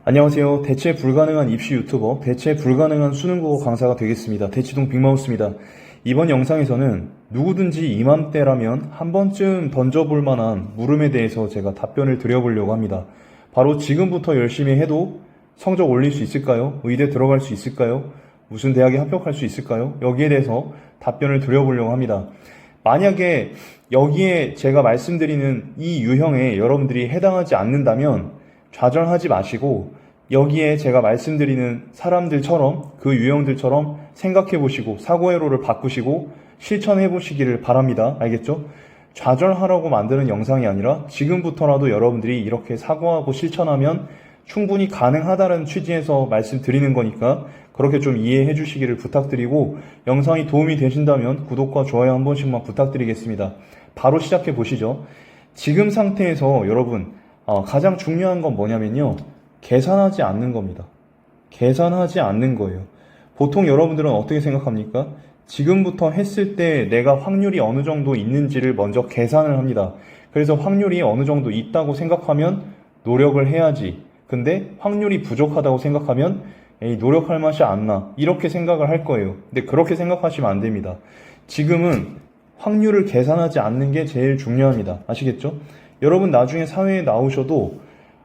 안녕하세요. 대체 불가능한 입시 유튜버, 대체 불가능한 수능국어 강사가 되겠습니다. 대치동 빅마우스입니다. 이번 영상에서는 누구든지 이맘때라면 한 번쯤 던져볼 만한 물음에 대해서 제가 답변을 드려보려고 합니다. 바로 지금부터 열심히 해도 성적 올릴 수 있을까요? 의대 들어갈 수 있을까요? 무슨 대학에 합격할 수 있을까요? 여기에 대해서 답변을 드려보려고 합니다. 만약에 여기에 제가 말씀드리는 이 유형에 여러분들이 해당하지 않는다면 좌절하지 마시고 여기에 제가 말씀드리는 사람들처럼 그 유형들처럼 생각해 보시고 사고의 로를 바꾸시고 실천해 보시기를 바랍니다. 알겠죠? 좌절하라고 만드는 영상이 아니라 지금부터라도 여러분들이 이렇게 사고하고 실천하면 충분히 가능하다는 취지에서 말씀드리는 거니까 그렇게 좀 이해해 주시기를 부탁드리고 영상이 도움이 되신다면 구독과 좋아요 한 번씩만 부탁드리겠습니다. 바로 시작해 보시죠. 지금 상태에서 여러분 가장 중요한 건 뭐냐면요. 계산하지 않는 겁니다. 계산하지 않는 거예요. 보통 여러분들은 어떻게 생각합니까? 지금부터 했을 때 내가 확률이 어느 정도 있는지를 먼저 계산을 합니다. 그래서 확률이 어느 정도 있다고 생각하면 노력을 해야지. 근데 확률이 부족하다고 생각하면 에이, 노력할 맛이 안 나. 이렇게 생각을 할 거예요. 근데 그렇게 생각하시면 안 됩니다. 지금은 확률을 계산하지 않는 게 제일 중요합니다. 아시겠죠? 여러분 나중에 사회에 나오셔도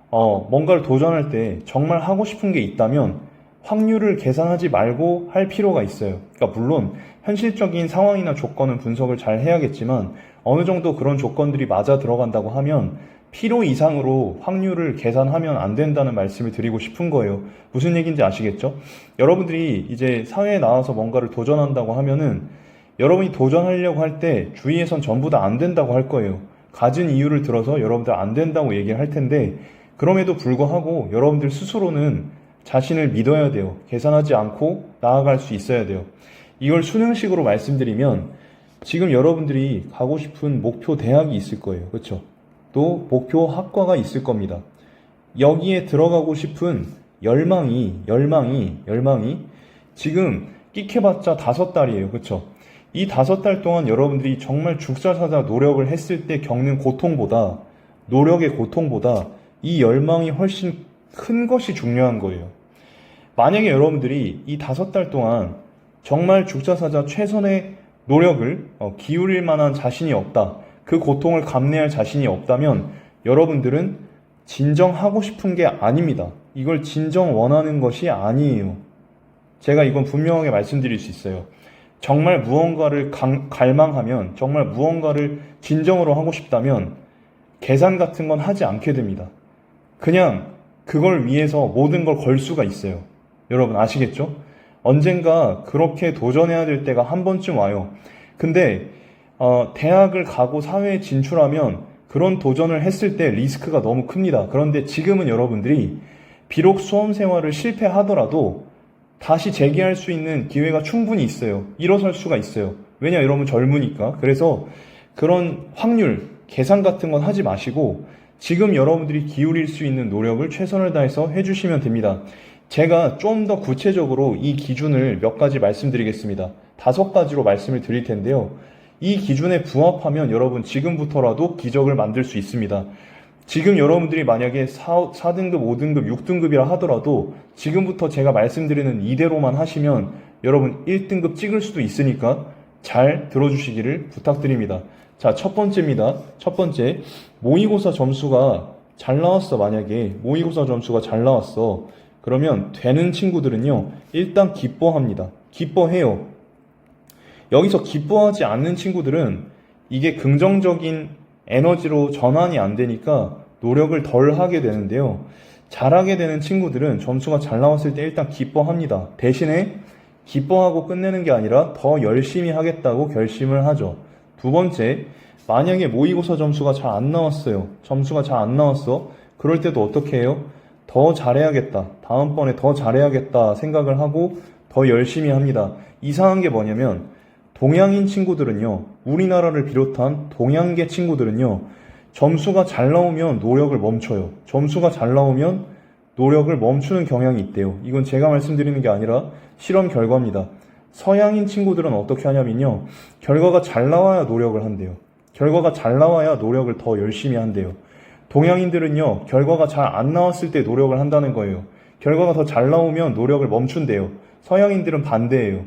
뭔가를 도전할 때 정말 하고 싶은 게 있다면 확률을 계산하지 말고 할 필요가 있어요. 그러니까 물론 현실적인 상황이나 조건은 분석을 잘 해야겠지만 어느 정도 그런 조건들이 맞아 들어간다고 하면 필요 이상으로 확률을 계산하면 안 된다는 말씀을 드리고 싶은 거예요. 무슨 얘기인지 아시겠죠? 여러분들이 이제 사회에 나와서 뭔가를 도전한다고 하면은 여러분이 도전하려고 할 때 주위에선 전부 다 안 된다고 할 거예요. 가진 이유를 들어서 여러분들 안 된다고 얘기를 할 텐데 그럼에도 불구하고 여러분들 스스로는 자신을 믿어야 돼요. 계산하지 않고 나아갈 수 있어야 돼요. 이걸 수능식으로 말씀드리면 지금 여러분들이 가고 싶은 목표 대학이 있을 거예요. 그렇죠? 또 목표 학과가 있을 겁니다. 여기에 들어가고 싶은 열망이 지금 끽해봤자 5달이에요. 그렇죠? 이 5달 동안 여러분들이 정말 죽사사자 노력을 했을 때 겪는 고통보다 노력의 고통보다 이 열망이 훨씬 큰 것이 중요한 거예요. 만약에 여러분들이 이 5달 동안 정말 죽사사자 최선의 노력을 기울일 만한 자신이 없다. 그 고통을 감내할 자신이 없다면 여러분들은 진정 하고 싶은 게 아닙니다. 이걸 진정 원하는 것이 아니에요. 제가 이건 분명하게 말씀드릴 수 있어요. 정말 무언가를 갈망하면 정말 무언가를 진정으로 하고 싶다면 계산 같은 건 하지 않게 됩니다. 그냥 그걸 위해서 모든 걸 걸 수가 있어요. 여러분 아시겠죠? 언젠가 그렇게 도전해야 될 때가 한 번쯤 와요. 근데 대학을 가고 사회에 진출하면 그런 도전을 했을 때 리스크가 너무 큽니다. 그런데 지금은 여러분들이 비록 수험 생활을 실패하더라도 다시 재기할 수 있는 기회가 충분히 있어요. 일어설 수가 있어요. 왜냐 여러분 젊으니까. 그래서 그런 확률, 계산 같은 건 하지 마시고 지금 여러분들이 기울일 수 있는 노력을 최선을 다해서 해주시면 됩니다. 제가 좀 더 구체적으로 이 기준을 몇 가지 말씀드리겠습니다. 5가지로 말씀을 드릴 텐데요. 이 기준에 부합하면 여러분 지금부터라도 기적을 만들 수 있습니다. 지금 여러분들이 만약에 4등급, 5등급, 6등급이라 하더라도 지금부터 제가 말씀드리는 이대로만 하시면 여러분 1등급 찍을 수도 있으니까 잘 들어주시기를 부탁드립니다. 자, 첫 번째입니다. 첫 번째, 모의고사 점수가 잘 나왔어. 만약에 모의고사 점수가 잘 나왔어. 그러면 되는 친구들은요, 일단 기뻐합니다. 기뻐해요. 여기서 기뻐하지 않는 친구들은 이게 긍정적인 에너지로 전환이 안 되니까 노력을 덜 하게 되는데요. 잘하게 되는 친구들은 점수가 잘 나왔을 때 일단 기뻐합니다. 대신에 기뻐하고 끝내는 게 아니라 더 열심히 하겠다고 결심을 하죠. 두 번째, 만약에 모의고사 점수가 잘 안 나왔어요. 점수가 잘 안 나왔어. 그럴 때도 어떻게 해요? 더 잘해야겠다. 다음번에 더 잘해야겠다 생각을 하고 더 열심히 합니다. 이상한 게 뭐냐면 동양인 친구들은요, 우리나라를 비롯한 동양계 친구들은요, 점수가 잘 나오면 노력을 멈춰요. 점수가 잘 나오면 노력을 멈추는 경향이 있대요. 이건 제가 말씀드리는 게 아니라 실험 결과입니다. 서양인 친구들은 어떻게 하냐면요, 결과가 잘 나와야 노력을 한대요. 결과가 잘 나와야 노력을 더 열심히 한대요. 동양인들은요, 결과가 잘 안 나왔을 때 노력을 한다는 거예요. 결과가 더 잘 나오면 노력을 멈춘대요. 서양인들은 반대예요.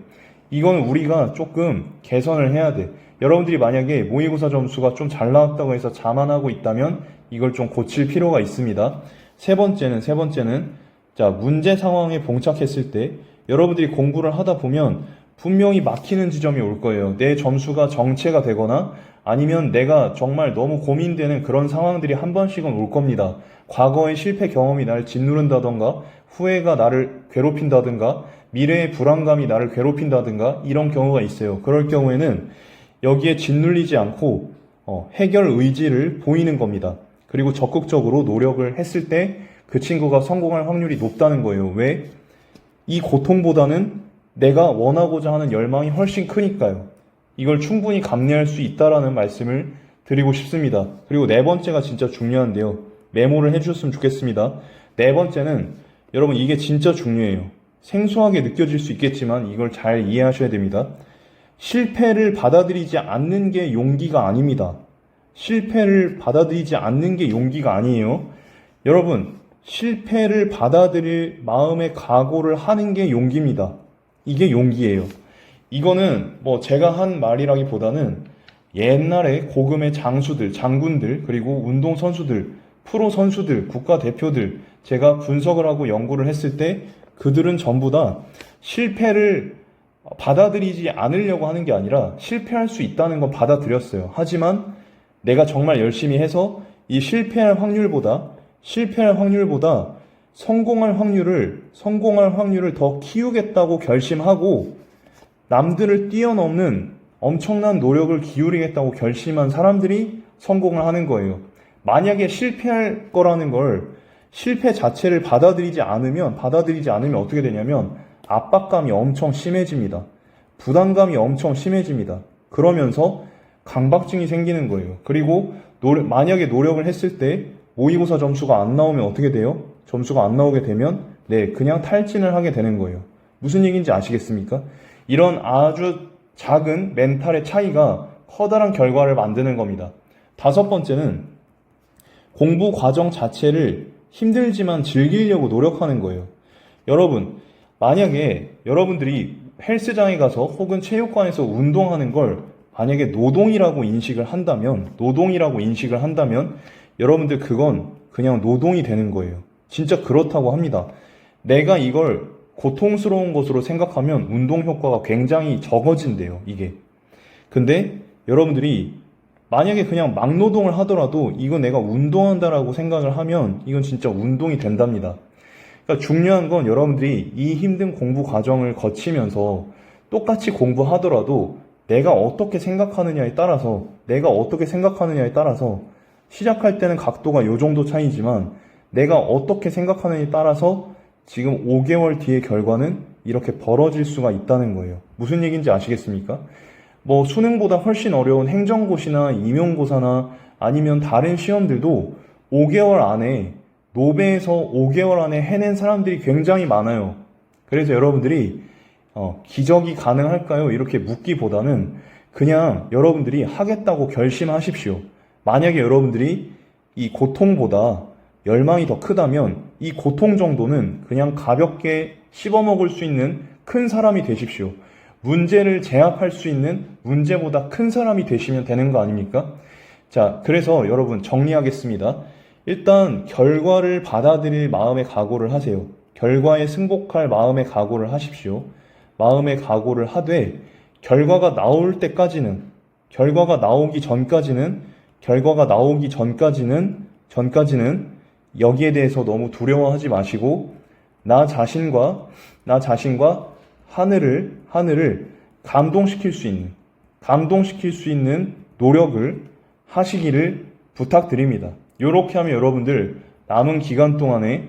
이건 우리가 조금 개선을 해야 돼. 여러분들이 만약에 모의고사 점수가 좀 잘 나왔다고 해서 자만하고 있다면 이걸 좀 고칠 필요가 있습니다. 세 번째는, 자, 문제 상황에 봉착했을 때 여러분들이 공부를 하다 보면 분명히 막히는 지점이 올 거예요. 내 점수가 정체가 되거나 아니면 내가 정말 너무 고민되는 그런 상황들이 한 번씩은 올 겁니다. 과거의 실패 경험이 나를 짓누른다던가 후회가 나를 괴롭힌다든가 미래의 불안감이 나를 괴롭힌다든가 이런 경우가 있어요. 그럴 경우에는 여기에 짓눌리지 않고 해결 의지를 보이는 겁니다. 그리고 적극적으로 노력을 했을 때 그 친구가 성공할 확률이 높다는 거예요. 왜? 이 고통보다는 내가 원하고자 하는 열망이 훨씬 크니까요. 이걸 충분히 감내할 수 있다라는 말씀을 드리고 싶습니다. 그리고 네 번째가 진짜 중요한데요. 메모를 해주셨으면 좋겠습니다. 네 번째는 여러분 이게 진짜 중요해요. 생소하게 느껴질 수 있겠지만 이걸 잘 이해하셔야 됩니다. 실패를 받아들이지 않는 게 용기가 아닙니다. 실패를 받아들이지 않는 게 용기가 아니에요. 여러분, 실패를 받아들일 마음의 각오를 하는 게 용기입니다. 이게 용기예요. 이거는 뭐 제가 한 말이라기보다는 옛날에 고금의 장수들, 장군들, 그리고 운동선수들, 프로 선수들, 국가대표들 제가 분석을 하고 연구를 했을 때 그들은 전부 다 실패를 받아들이지 않으려고 하는 게 아니라 실패할 수 있다는 건 받아들였어요. 하지만 내가 정말 열심히 해서 이 실패할 확률보다 성공할 확률을 더 키우겠다고 결심하고 남들을 뛰어넘는 엄청난 노력을 기울이겠다고 결심한 사람들이 성공을 하는 거예요. 만약에 실패할 거라는 걸 실패 자체를 받아들이지 않으면 어떻게 되냐면 압박감이 엄청 심해집니다. 부담감이 엄청 심해집니다. 그러면서 강박증이 생기는 거예요. 그리고 만약에 노력을 했을 때 모의고사 점수가 안 나오면 어떻게 돼요? 점수가 안 나오게 되면 그냥 탈진을 하게 되는 거예요. 무슨 얘기인지 아시겠습니까? 이런 아주 작은 멘탈의 차이가 커다란 결과를 만드는 겁니다. 다섯 번째는 공부 과정 자체를 힘들지만 즐기려고 노력하는 거예요. 여러분, 만약에 여러분들이 헬스장에 가서 혹은 체육관에서 운동하는 걸 만약에 노동이라고 인식을 한다면 여러분들 그건 그냥 노동이 되는 거예요. 진짜 그렇다고 합니다. 내가 이걸 고통스러운 것으로 생각하면 운동 효과가 굉장히 적어진대요, 이게. 근데 여러분들이 만약에 그냥 막노동을 하더라도 이거 내가 운동한다라고 생각을 하면 이건 진짜 운동이 된답니다. 그러니까 중요한 건 여러분들이 이 힘든 공부 과정을 거치면서 똑같이 공부하더라도 내가 어떻게 생각하느냐에 따라서 시작할 때는 각도가 요 정도 차이지만 내가 어떻게 생각하느냐에 따라서 지금 5개월 뒤의 결과는 이렇게 벌어질 수가 있다는 거예요. 무슨 얘기인지 아시겠습니까? 뭐 수능보다 훨씬 어려운 행정고시나 임용고사나 아니면 다른 시험들도 5개월 안에 노베에서 5개월 안에 해낸 사람들이 굉장히 많아요. 그래서 여러분들이 기적이 가능할까요? 이렇게 묻기보다는 그냥 여러분들이 하겠다고 결심하십시오. 만약에 여러분들이 이 고통보다 열망이 더 크다면 이 고통 정도는 그냥 가볍게 씹어먹을 수 있는 큰 사람이 되십시오. 문제를 제압할 수 있는 문제보다 큰 사람이 되시면 되는 거 아닙니까? 자, 그래서 여러분 정리하겠습니다. 일단 결과를 받아들일 마음의 각오를 하세요. 결과에 승복할 마음의 각오를 하십시오. 마음의 각오를 하되 결과가 나오기 전까지는 여기에 대해서 너무 두려워하지 마시고 나 자신과 하늘을 감동시킬 수 있는 노력을 하시기를 부탁드립니다. 요렇게 하면 여러분들 남은 기간 동안에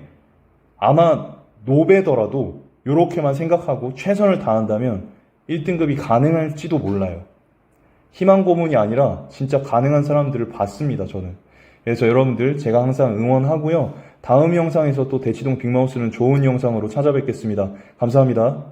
아마 노베더라도 요렇게만 생각하고 최선을 다한다면 1등급이 가능할지도 몰라요. 희망 고문이 아니라 진짜 가능한 사람들을 봤습니다, 저는. 그래서 여러분들 제가 항상 응원하고요. 다음 영상에서 또 대치동 빅마우스는 좋은 영상으로 찾아뵙겠습니다. 감사합니다.